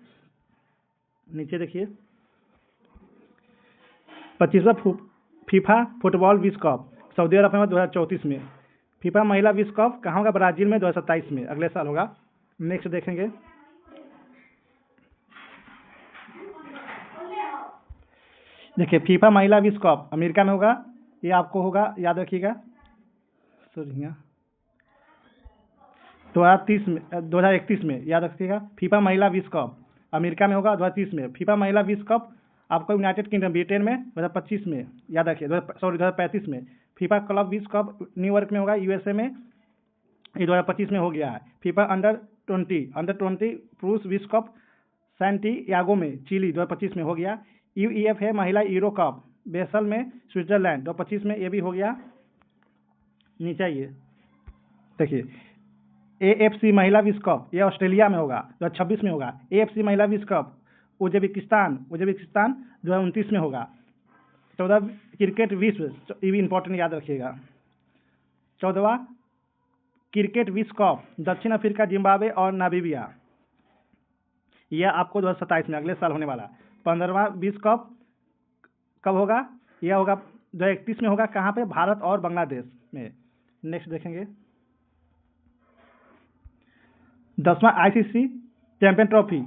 नीचे देखिए 25वां फीफा फुटबॉल विश्व कप सऊदी अरब में 2034 में। फीफा महिला विश्व कप कहाँ होगा? ब्राजील में 2027 में, अगले साल होगा। नेक्स्ट देखेंगे देखिए फीफा महिला विश्व कप अमेरिका में होगा, ये आपको होगा याद रखिएगा। सॉरी 2031 में याद रखिएगा। फीफा महिला विश्व कप अमेरिका में होगा 2030 में। फीफा महिला विश्व कप आपको यूनाइटेड किंगडम ब्रिटेन में 2025 में याद रखिए, 2035 में। फीफा क्लब विश्व कप न्यूयॉर्क में होगा यूएसए में, ये 2025 में हो गया है। फीफा अंडर 20 पुरुष विश्व कप सैंटियागो में चिली 2025 में हो गया। यूईएफ है महिला यूरो कप बेसल में स्विट्जरलैंड 2025 में, ये भी हो गया। नीचे आइए देखिए एएफसी महिला विश्व कप ये ऑस्ट्रेलिया में होगा 2026 में होगा। एएफसी महिला विश्व कप उज्बेकिस्तान 2029 में होगा। 14 क्रिकेट विश्व, ये भी इंपॉर्टेंट याद रखिएगा। 14वां क्रिकेट विश्व कप दक्षिण अफ्रीका, जिम्बाब्वे और नामीबिया, यह आपको 2027 में अगले साल होने वाला। 15वां विश्व कप कब होगा? यह होगा 2031 में होगा। कहाँ पे? भारत और बांग्लादेश में। नेक्स्ट देखेंगे 10वां आईसीसी चैंपियन ट्रॉफी,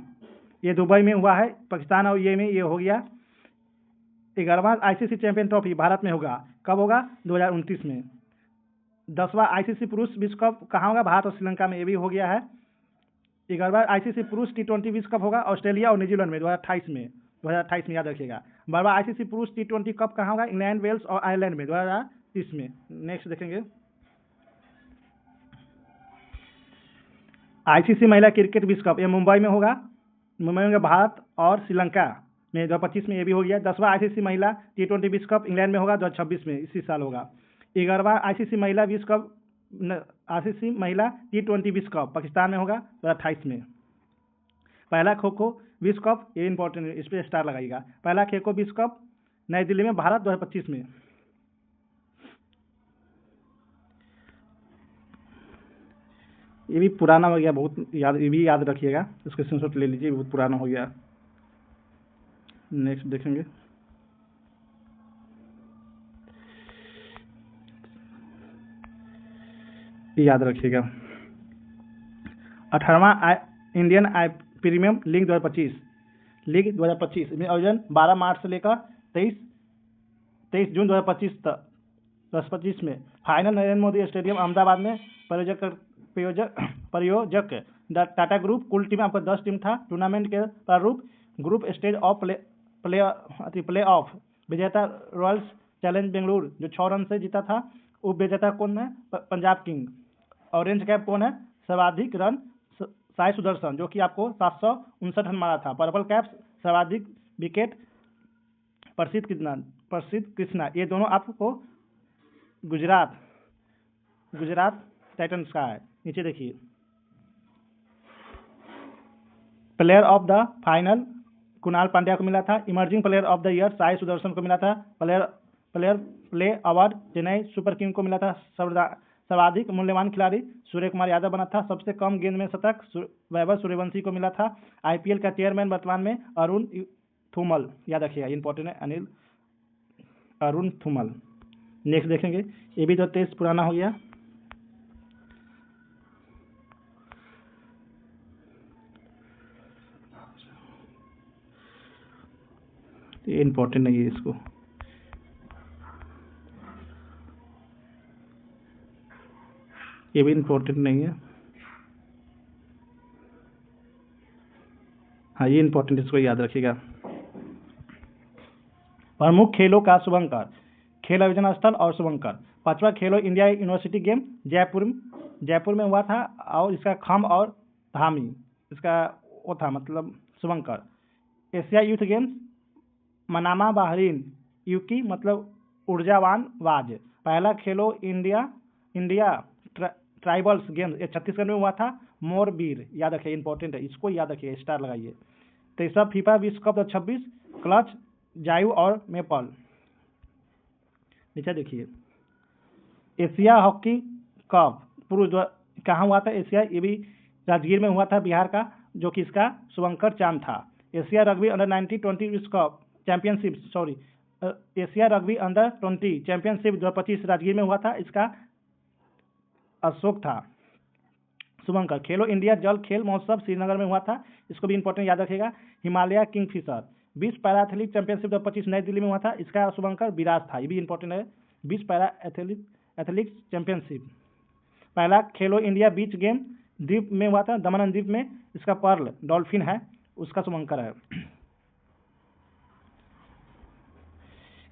ये दुबई में हुआ है, पाकिस्तान और ये में ये हो गया। 11वां आईसीसी चैंपियन ट्रॉफी भारत में होगा, कब होगा? 2029 में। 10वां आईसीसी पुरुष विश्व कप कहाँ होगा? भारत और श्रीलंका में, ये भी हो गया है। 11वां आईसीसी पुरुष T20 विश्व कप होगा ऑस्ट्रेलिया और न्यूजीलैंड में 2028 में याद रखिएगा। 12वां आईसीसी पुरुष T20 कप कहाँ होगा? इंग्लैंड, वेल्स और आयरलैंड में 2030 में। नेक्स्ट देखेंगे आईसीसी महिला क्रिकेट विश्व कप, ये मुंबई में होगा। मुंबई में भारत और श्रीलंका में 2025 में, ये भी हो गया। 10वां आईसीसी महिला T20 विश्व कप इंग्लैंड में होगा 2026 में, इसी साल होगा। 11वां आईसीसी महिला विश्व कप आईसीसी महिला T20 विश्व कप पाकिस्तान में होगा 2028 में। पहला खो खो विश्व कप, ये इंपॉर्टेंट है, इस पर स्टार लगाइएगा। पहला खो खो विश्व कप नई दिल्ली में, भारत 2025 में। ये भी पुराना हो गया बहुत, ये भी याद रखिएगा, इसके स्क्रीनशॉट ले लीजिए, बहुत पुराना हो गया। नेक्स्ट देखेंगे याद रखिएगा 18वां इंडियन प्रीमियम लीग 2025 में आयोजन 12 मार्च से लेकर 23 जून 2025 तक 2025 में। फाइनल नरेंद्र मोदी स्टेडियम अहमदाबाद में। प्रायोजक टाटा ग्रुप। कुल टीम आपका 10 टीम था। टूर्नामेंट के प्रारूप group stage of play of. विजेता रॉयल्स चैलेंज बेंगलुरु जो 6 रन से जीता था। उप विजेता कौन है? पंजाब किंग। ऑरेंज कैप कौन है? सर्वाधिक रन साई सुदर्शन जो कि आपको 759 रन मारा था। पर्पल कैप सर्वाधिक विकेट प्रसिद्ध कृष्णा। ये दोनों आपको गुजरात टाइटंस का है। नीचे देखिए player of the final Kunal Pandya को मिला था। Emerging player of the year Sai Sudarshan को मिला था। Play award Chennai super king को मिला था। सर्वाधिक मूल्यवान खिलाड़ी सूर्य कुमार यादव बना था। सबसे कम गेंद में शतक वैभव सूर्यवंशी को मिला था। आईपीएल का चेयरमैन वर्तमान में अरुण थुमल, याद रखिएगा, इंपॉर्टेंट है, अरुण थुमल। नेक्स्ट देखेंगे, ये भी 23 पुराना हो गया। ये इंपॉर्टेंट नहीं है, इसको ये भी इंपॉर्टेंट नहीं है। हाँ ये इंपॉर्टेंट, इसको याद रखिएगा। प्रमुख खेलों का शुभंकर, खेल आयोजन स्थल और शुभंकर। 5वां खेलो इंडिया यूनिवर्सिटी गेम जयपुर में हुआ था और इसका खम और धामी इसका वो था, मतलब शुभंकर। Asia youth games Manama Bahrain. Yuki मतलब ऊर्जावान वाज। पहला खेलो इंडिया ट्राइबल्स गेम्स ये छत्तीसगढ़ में हुआ था। मोरबीर, याद रखिए, इंपॉर्टेंट है, इसको याद रखिए, स्टार लगाइए। 23वां फीफा विश्व कप 2026 क्लच जायू और मेपल। नीचे देखिए एशिया हॉकी कप कहाँ हुआ था एशिया, ये भी राजगीर में हुआ था बिहार का, जो कि इसका शुभंकर चांद था। एशिया रग्बी अंडर 19-20 विश्व cup championship Asia rugby under 20 championship 2025 Rajgir में हुआ था, इसका अशोक था शुभंकर। खेलो इंडिया जल खेल महोत्सव श्रीनगर में हुआ था, इसको भी इंपॉर्टेंट याद रखिएगा। हिमालय किंगफिशर विश्व पैरा एथलीट चैंपियनशिप 2025 नई दिल्ली में हुआ था, इसका शुभंकर विराज था, ये भी इंपॉर्टेंट है। विश्व पैरा एथलीट चैंपियनशिप। पहला खेलो इंडिया बीच गेम द्वीप में हुआ था, दमन द्वीप में, इसका पर्ल डॉल्फिन है, उसका शुभंकर है।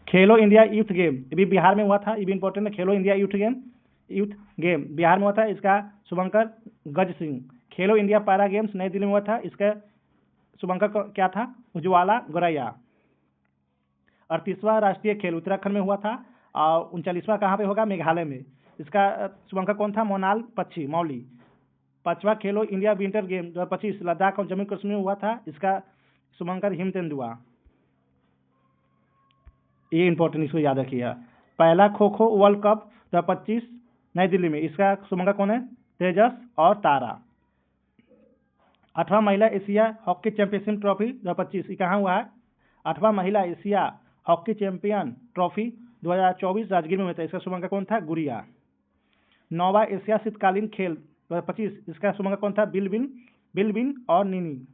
खेलो इंडिया यूथ गेम ये भी बिहार में हुआ था, ये भी इंपॉर्टेंट है। खेलो इंडिया यूथ गेम बिहार में हुआ था, इसका शुभंकर गज सिंह। खेलो इंडिया पैरा गेम्स नई दिल्ली में हुआ था, इसका शुभंकर क्या था, उज्ज्वला गोरैया। 38वां राष्ट्रीय खेल उत्तराखंड में हुआ था, और 39वां कहाँ पे होगा, मेघालय में, इसका शुभंकर कौन था, मोनाल पच्छी मौली। 5वां खेलो इंडिया विंटर गेम 2025 लद्दाख और जम्मू कश्मीर में हुआ था, इसका शुभंकर हिम तेंदुआ। ये इंपॉर्टेंट, इसको याद रखिएगा। पहला खो खो वर्ल्ड कप 2025 नई दिल्ली में, इसका शुभंकर कौन है, तेजस और तारा। 8वां महिला एशिया हॉकी चैंपियनशिप ट्रॉफी 2025 ये कहाँ हुआ है, 8वां महिला Asia hockey champion trophy 2024 Rajgir में हुआ था, इसका शुभंकर कौन था, गुड़िया। 9वां एशिया शीतकालीन खेल 2025, इसका शुभंकर कौन था, बिलबिन और नीनी।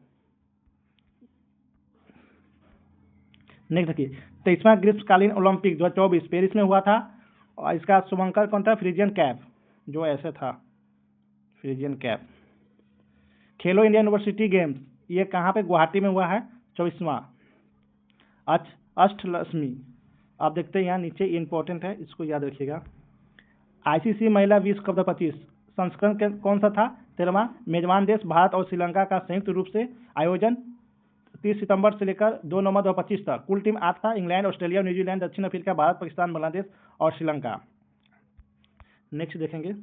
नेक्स्ट देखिए 23वां ग्रीष्मकालीन ओलंपिक 2024 पेरिस में हुआ था, और इसका शुभंकर कौन था, फ्रीजियन कैप, जो ऐसे था फ्रीजियन कैप। खेलो इंडिया यूनिवर्सिटी गेम्स ये कहाँ पे, गुवाहाटी में हुआ है, 24वां। अष्टलक्ष्मी आप देखते हैं यहाँ नीचे, इंपॉर्टेंट है, इसको याद रखिएगा। आईसीसी महिला विश्व कप 2025 संस्करण कौन सा था, 13वां। मेजबान देश भारत और श्रीलंका का संयुक्त रूप से आयोजन 30 सितंबर से लेकर 2 नवंबर 2025 तक। कुल टीम 8 था, इंग्लैंड, ऑस्ट्रेलिया, न्यूजीलैंड, दक्षिण अफ्रीका, भारत, पाकिस्तान, बांग्लादेश और श्रीलंका। नेक्स्ट देखेंगे,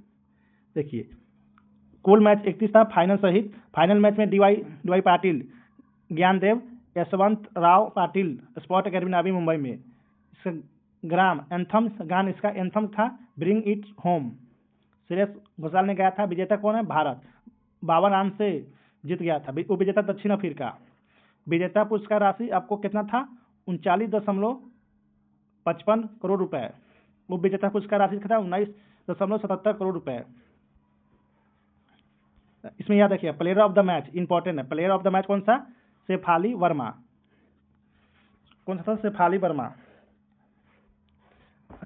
देखिए कुल मैच 31 था फाइनल सहित। फाइनल मैच में DY Patil, Gyandev, Yashwant Rao Patil sport academy Navi Mumbai में। इसका गान इसका एंथम था bring it home, Suresh Ghoshal ने गाया था। विजेता कौन है, भारत 52 रन से जीत गया था, वो विजेता दक्षिण अफ्रीका। विजेता पुरस्कार राशि आपको कितना था, 39.55 करोड़ रुपए। वो विजेता पुरस्कार राशि था 19.77 करोड़ रुपए। इसमें याद रखिए player of the match important है। प्लेयर ऑफ द मैच कौन सा, शेफाली वर्मा। कौन सा था, शेफाली वर्मा।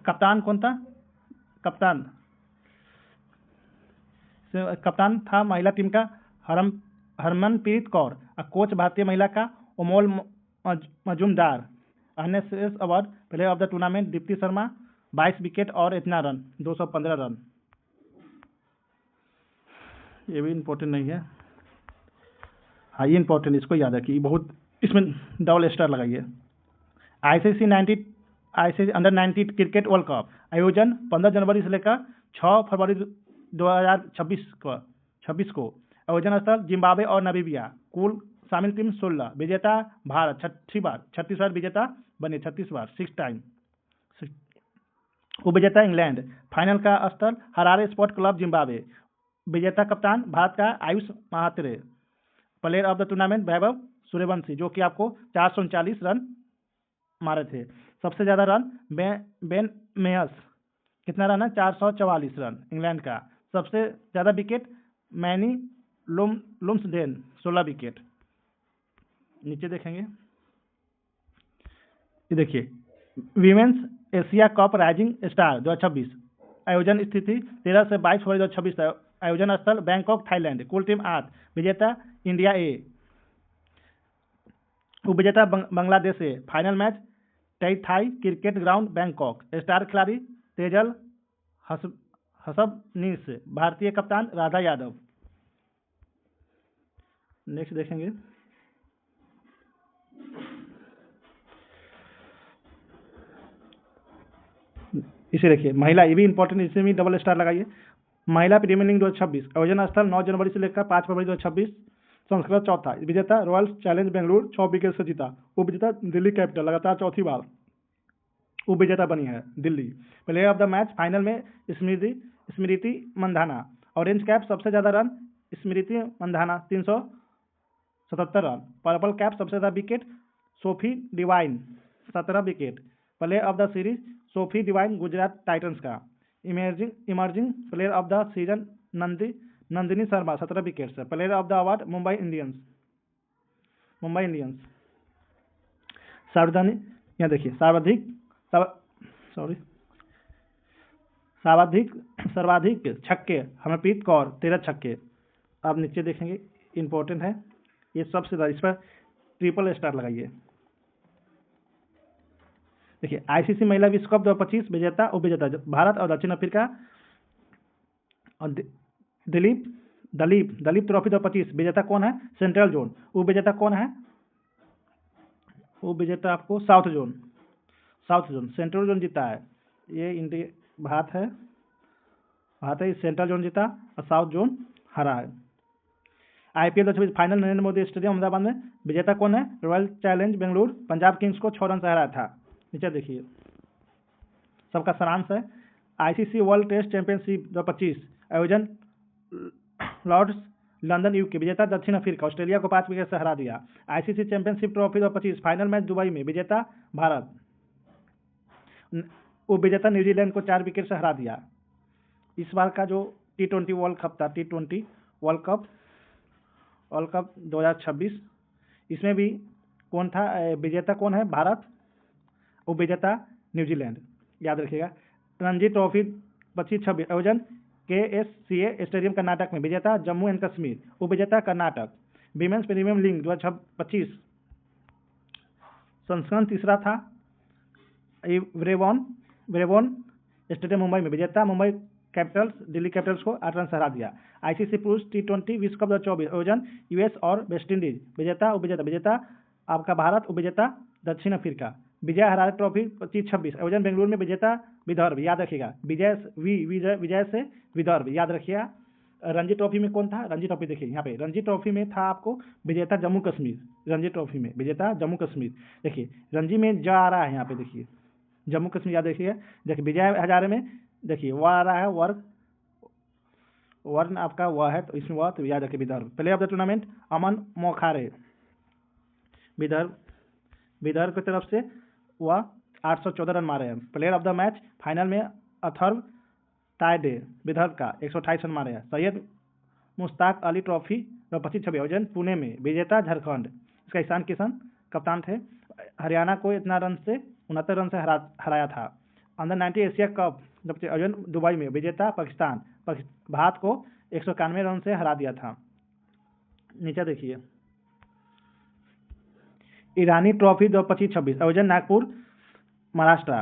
कप्तान कौन था, कप्तान था महिला टीम का हरमनप्रीत कौर। कोच भारतीय महिला का अमोल मजूमदार। अन्य श्रेष्ठ award player of the tournament Deepti Sharma, 22 wicket और इतना रन, 215 रन। ये भी इंपॉर्टेंट नहीं है, हाँ ये इंपॉर्टेंट, इसको याद रखिए, बहुत इसमें डबल स्टार लगाइए। ICC under 19 cricket world cup आयोजन 15 जनवरी से लेकर 6 फरवरी 2026 को। आयोजन स्थल जिम्बाब्वे और नामीबिया। कुल शामिल टीम 16। विजेता भारत 36 बार विजेता बने, 36 बार 6 टाइम। उपविजेता इंग्लैंड। फाइनल का स्थल हरारे स्पोर्ट क्लब जिम्बाब्वे। विजेता कप्तान भारत का Ayush Mhatre. Player of the tournament Vaibhav Suryavanshi, जो कि आपको 439 रन मारे थे। सबसे ज्यादा रन बेन मेयस, कितना रन है, 444 रन इंग्लैंड का। सबसे ज्यादा विकेट मैनी लुम्सडेन, 16 विकेट। नीचे देखेंगे, ये देखिए women's Asia cup rising star 2026 आयोजन स्थिति 13 से 22 फरवरी 2026 तक। आयोजन स्थल बैंकॉक थाईलैंड। कुल टीम 8। विजेता इंडिया ए। उपविजेता Bangladesh A. Final match Thai cricket ground Bangkok. Star खिलाड़ी तेजल हसबनीस। भारतीय कप्तान राधा यादव। नेक्स्ट देखेंगे, इसे देखिए महिला, ये भी इंपॉर्टेंट, इसे भी डबल स्टार लगाइए। महिला प्रीमियर लीग 2026 आयोजन स्थल 9 जनवरी से लेकर 5 फरवरी 2026। संस्करण 4था। विजेता रॉयल चैलेंज बेंगलुरु 6 विकेट से जीता। उपविजेता दिल्ली कैपिटल, लगातार 4थी बार उपविजेता बनी है Delhi. Player of the match final में स्मृति मंधाना ऑरेंज कैप सबसे ज़्यादा run Smriti Mandhana 377 run. Purple cap सबसे ज़्यादा wicket Sophie Devine 17 wicket. Player of the series Sophie Devine Gujarat Titans का। Emerging player of the season Nandini Sharma 17 wickets. Player of the award Mumbai Indians. यहाँ देखिए सर्वाधिक छक्के हरमनप्रीत कौर 13 छक्के। आप नीचे देखेंगे इंपॉर्टेंट है ये सबसे ज़्यादा, इस पर ट्रिपल स्टार लगाइए। देखिए आईसीसी महिला विश्व कप 2025 विजेता उपविजेता भारत और दक्षिण अफ्रीका। और दलीप ट्रॉफी 2025 विजेता कौन है? Central zone. उपविजेता कौन है? उपविजेता आपको साउथ जोन। सेंट्रल जोन जीता है ये इंडिया, भारत है सेंट्रल जोन जीता और साउथ जोन हरा है। IPL 2026 final Narendra Modi stadium Ahmedabad में विजेता कौन है? Royal challenge Bengaluru Punjab Kings को 6 रन से हराया था। नीचे देखिए सबका सारांश है। आईसीसी वर्ल्ड टेस्ट चैंपियनशिप 2025 आयोजन लॉर्ड्स लंदन यूके विजेता दक्षिण अफ्रीका ऑस्ट्रेलिया को 5 विकेट से हरा दिया। ICC championship trophy 2025 final match Dubai में विजेता भारत, उपविजेता न्यूजीलैंड को 4 विकेट से हरा दिया। इस बार का जो T20 वर्ल्ड कप था, T20 वर्ल्ड कप 2026, इसमें भी कौन था विजेता? कौन है? भारत, उपविजेता न्यूजीलैंड। याद रखिएगा। रणजी ट्रॉफी 25-26 आयोजन KSCA स्टेडियम कर्नाटक में विजेता जम्मू एंड कश्मीर, उपविजेता कर्नाटक। विमेंस प्रीमियम लीग 2025 संस्करण तीसरा था ब्रेबॉर्न स्टेडियम मुंबई में विजेता मुंबई कैपिटल्स दिल्ली कैपिटल्स को 8 रन से हरा दिया। आईसीसी पुरुष T20 विश्व कप 2024 आयोजन यूएस और वेस्ट इंडीज, विजेता उपविजेता आपका भारत, उपविजेता दक्षिण अफ्रीका। विजय हरारे ट्रॉफी 25-26 आयोजन बेंगलुरु में विजेता विदर्भ। याद रखिएगा विजय से विदर्भ याद रखिएगा। रणजी ट्रॉफी में कौन था? रणजी ट्रॉफी देखिए यहाँ पे रणजी ट्रॉफी में था आपको विजेता जम्मू कश्मीर। रणजी ट्रॉफी में विजेता जम्मू कश्मीर। देखिए रणजी में ज आ रहा है यहाँ पे, देखिए जम्मू कश्मीर याद रखिए। देखिए विजय हजारे में देखिए वह आ रहा है वर्ण आपका वह है, तो इसमें वह तो याद रखिए Vidarbha. Player of the tournament Aman Mokhare Vidarbha की तरफ से वह 814 रन मारे हैं। Player of the match final में अथर्व तायडे विदर्भ का 128 रन मारे हैं। सैयद मुश्ताक अली ट्रॉफी 25-26 आयोजन पुणे में विजेता झारखंड, इसका ईशान किशन कप्तान थे। हरियाणा को 69 रन से हराया था। अंडर 90 एशिया कप आयोजन दुबई में विजेता पाकिस्तान, भारत को 191 रन से हरा दिया था। नीचे देखिए ईरानी ट्रॉफी 2025-26 आयोजन नागपुर महाराष्ट्र,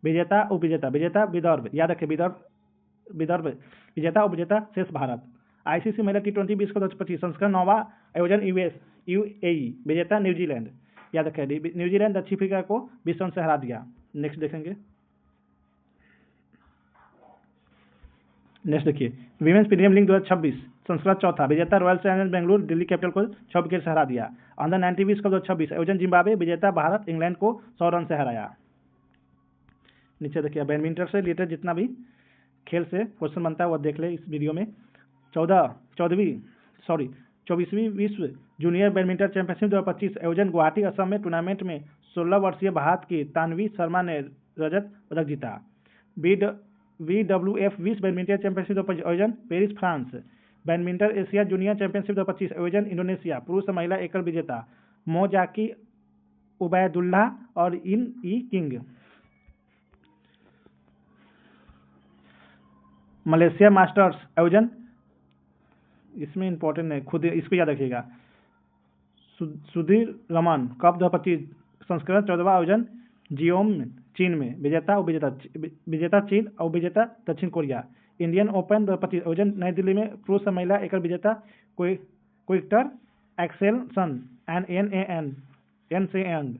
विजेता उपविजेता विदर्भ। याद रखें विदर्भ विजेता उपविजेता शेष भारत। आईसीसी महिला T20 विश्व कप 2025 संस्करण 9वां आयोजन UAE, विजेता न्यूजीलैंड। याद रखें न्यूजीलैंड दक्षिण अफ्रीका को 20 रन से हरा दिया। नेक्स्ट देखेंगे। नेक्स्ट देखिए विमेंस प्रीमियम लीग 2026 संस्करण 4था विजेता royal Challengers Bengaluru Delhi capital को 6 विकेट से हरा दिया। अंडर 90 विश्व कप 2026 आयोजन जिम्बाब्वे, विजेता भारत इंग्लैंड को 100 रन से हराया। नीचे देखिए बैडमिंटन से रिलेटेड जितना भी खेल से क्वेश्चन बनता है वो देख ले इस वीडियो में। 24वीं विश्व जूनियर बैडमिंटन चैंपियनशिप 2025 आयोजन गुवाहाटी असम में टूर्नामेंट में 16 वर्षीय भारत की तानवी शर्मा ने रजत पदक जीता। BWF विश्व बैडमिंटन चैंपियनशिप 2025 आयोजन Paris France. Badminton Asia junior championship 2025 आयोजन इंडोनेशिया, पुरुष महिला एकल विजेता मोजाकी उबैदुल्लाह और इन ई किंग। मलेशिया मास्टर्स आयोजन, इसमें इंपॉर्टेंट है खुद इसको याद रखिएगा, सुधीर रमन कप 2025 संस्करण 14वां आयोजन जियोम चीन में, विजेता चीन और विजेता दक्षिण कोरिया। इंडियन ओपन 2025 आयोजन नई दिल्ली में, पुरुष महिला एकल विजेता क्विक्टर एक्सेलसन एन से यंग।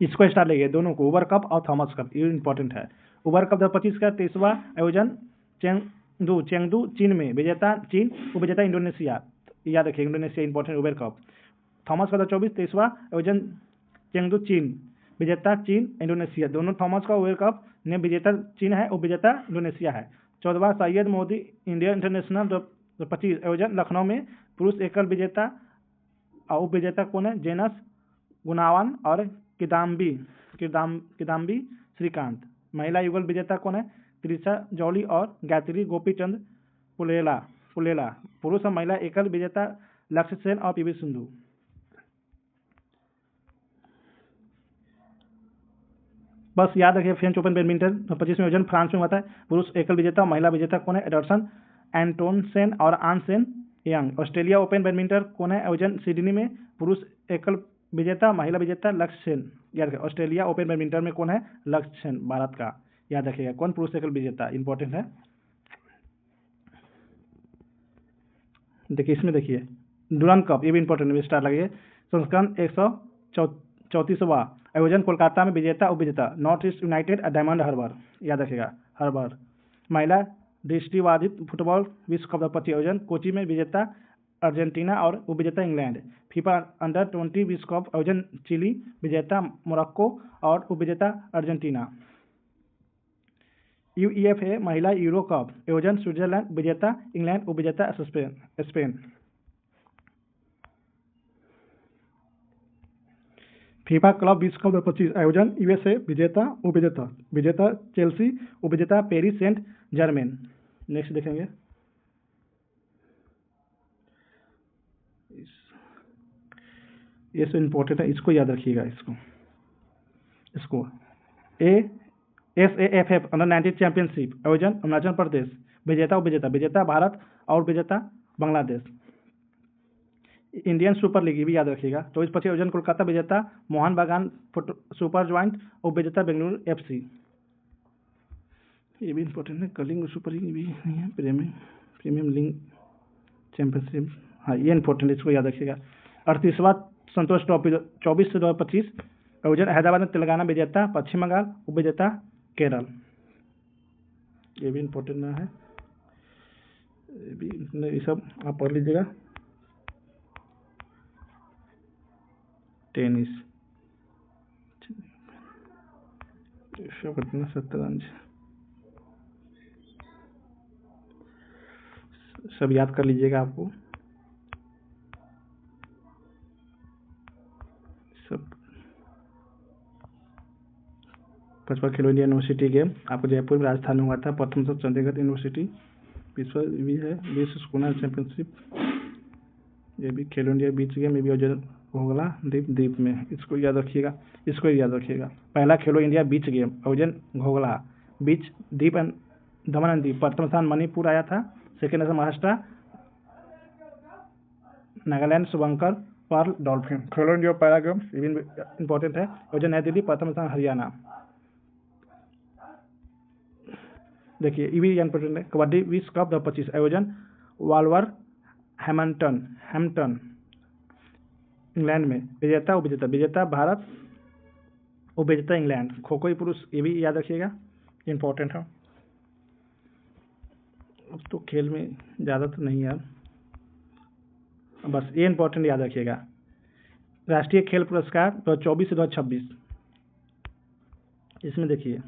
इसको स्टार लेंगे दोनों को, उबर कप और थॉमस कप, ये इंपॉर्टेंट है। उबर कप 2025 का 23वां आयोजन चेंगडू चीन में, विजेता चीन उपविजेता इंडोनेशिया। याद रखिए इंडोनेशिया इंपॉर्टेंट उबर कप। थॉमस कप 2024 23वां आयोजन चेंगडू चीन विजेता चीन, इंडोनेशिया। दोनों थॉमस का वर्ल्ड कप ने विजेता चीन है और विजेता इंडोनेशिया है। 14वां सैयद मोदी इंडिया इंटरनेशनल 2025 आयोजन लखनऊ में। पुरुष एकल विजेता और उप विजेता कौन है? जेनस गुनावान और किदाम्बी श्रीकांत। महिला युगल विजेता कौन है? त्रिशा जौली और गायत्री गोपीचंद पुलेला। पुरुष और महिला एकल विजेता लक्ष्य सेन और पीवी सिंधु। बस याद रखिए फ्रेंच ओपन बैडमिंटन 25 में आयोजन फ्रांस में हुआ था। पुरुष एकल विजेता और महिला विजेता कौन है? एडरसन एंटोनसेन और आनसेन यंग। ऑस्ट्रेलिया ओपन बैडमिंटन कौन है? आयोजन सिडनी में। पुरुष एकल विजेता, महिला विजेता लक्ष्य सेन। याद रखिए ऑस्ट्रेलिया ओपन बैडमिंटन में कौन है? लक्ष्य सेन भारत का। याद रखिएगा कौन पुरुष एकल विजेता, इंपॉर्टेंट है। देखिए इसमें देखिए डुरंड कप, ये भी इंपॉर्टेंट है, स्टार लगे। संस्करण 134वां आयोजन कोलकाता में। विजेता उप विजेता नॉर्थ ईस्ट यूनाइटेड डायमंड हार्बर। याद रखिएगा हार्बर। महिला दृष्टिबाधित फुटबॉल विश्व कप 2025 आयोजन कोची में। विजेता अर्जेंटीना और उप विजेता इंग्लैंड। फीफा अंडर 20 विश्व कप आयोजन चिली। विजेता मोरक्को और उप विजेता अर्जेंटीना। यूईएफए महिला यूरो कप आयोजन स्विट्जरलैंड। विजेता इंग्लैंड, उप विजेता स्पेन। फीफा क्लब विश्व कप 2025 आयोजन यूएसए। विजेता चेल्सी, उप विजेता पेरिस सेंट जर्मेन। नेक्स्ट देखेंगे ये तो इम्पोर्टेंट है, इसको याद रखिएगा। इसको SAFF अंडर 19 चैंपियनशिप आयोजन अरुणाचल प्रदेश। विजेता उप विजेता भारत और विजेता बांग्लादेश। इंडियन सुपर लीग भी याद रखिएगा 24-25 आयोजन कोलकाता। विजेता मोहन बागान सुपर जॉइंट, उप विजेता बेंगलुरु FC। ये भी इंपॉर्टेंट है। कलिंग सुपर लीग भी नहीं है, प्रीमियम लीग चैंपियनशिप, हाँ ये इंपॉर्टेंट है, इसको याद रखिएगा। 38वां संतोष ट्रॉफी 24 से 2025 आयोजन हैदराबाद में। तेलंगाना विजेता पश्चिम बंगाल, उप विजेता केरल। ये भी इंपॉर्टेंट ना है, ये सब आप पढ़ लीजिएगा। टेनिस, शतरंज, सब याद कर लीजिएगा आपको सब। 55 खेलो इंडिया यूनिवर्सिटी गेम आपको जयपुर में राजस्थान में हुआ था। प्रथम सब चंडीगढ़ यूनिवर्सिटी। विश्व भी है विश्व स्कूनर चैंपियनशिप। ये भी खेलो इंडिया बीच गेम, ये भी आयोजन घोगला द्वीप में। इसको याद रखिएगा। पहला खेलो इंडिया बीच गेम आयोजन घोगला बीच द्वीप दमन एंड दीव। प्रथम स्थान मणिपुर आया था। सेकेंड स्थान महाराष्ट्र, नागालैंड शुभंकर पर्ल डॉल्फिन। खेलो इंडिया पहला गेम, ये भी इंपॉर्टेंट है, आयोजन नई दिल्ली। प्रथम स्थान हरियाणा। देखिए ये भी इंपॉर्टेंट है। कबड्डी विश्व कप 2025 आयोजन वालवर हैम्पटन इंग्लैंड में। विजेता उप विजेता भारत, उप विजेता इंग्लैंड। खो खो पुरुष, ये भी याद रखिएगा, इंपॉर्टेंट है। अब तो खेल में ज़्यादा तो नहीं है, बस ये इंपॉर्टेंट याद रखिएगा। राष्ट्रीय खेल पुरस्कार 2024 से 2026 इसमें देखिए,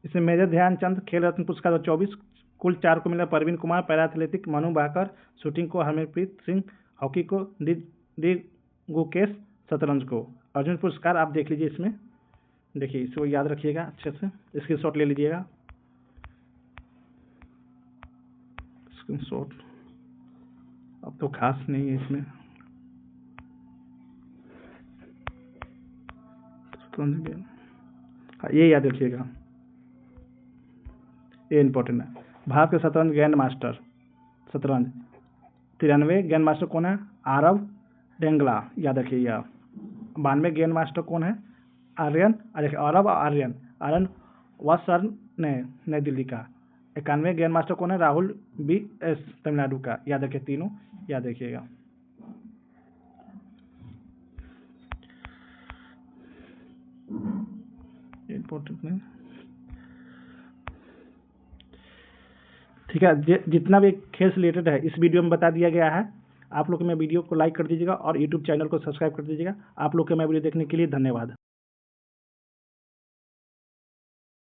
इसमें मेजर ध्यानचंद खेल रत्न पुरस्कार 2024 कुल 4 को मिला। Praveen Kumar para athletic, Manu Bhaker shooting को, हरमनप्रीत सिंह हॉकी को, गुकेश शतरंज को। अर्जुन पुरस्कार आप देख लीजिए इसमें, देखिए इसको याद रखिएगा अच्छे से, स्क्रीनशॉट ले लीजिएगा। स्क्रीनशॉट अब तो खास नहीं है इसमें। ये याद रखिएगा, ये इंपॉर्टेंट है। भारत के शतरंज ग्रैंड मास्टर शतरंज 93 ग्रैंड मास्टर कौन है? आरव डेंगला, याद रखिएगा। 92 ग्रैंड मास्टर कौन है? आर्यन, आरव आर्यन वासर्न ने नई दिल्ली का। 91 ग्रैंड मास्टर कौन है? राहुल BS तमिलनाडु का। याद रखिए, तीनों याद रखिएगा। इंपॉर्टेंट नहीं, ठीक है। जितना भी खेल से रिलेटेड है इस वीडियो में बता दिया गया है। आप लोग के मैं वीडियो को लाइक कर दीजिएगा और यूट्यूब चैनल को सब्सक्राइब कर दीजिएगा। आप लोग के मैं वीडियो देखने के लिए धन्यवाद।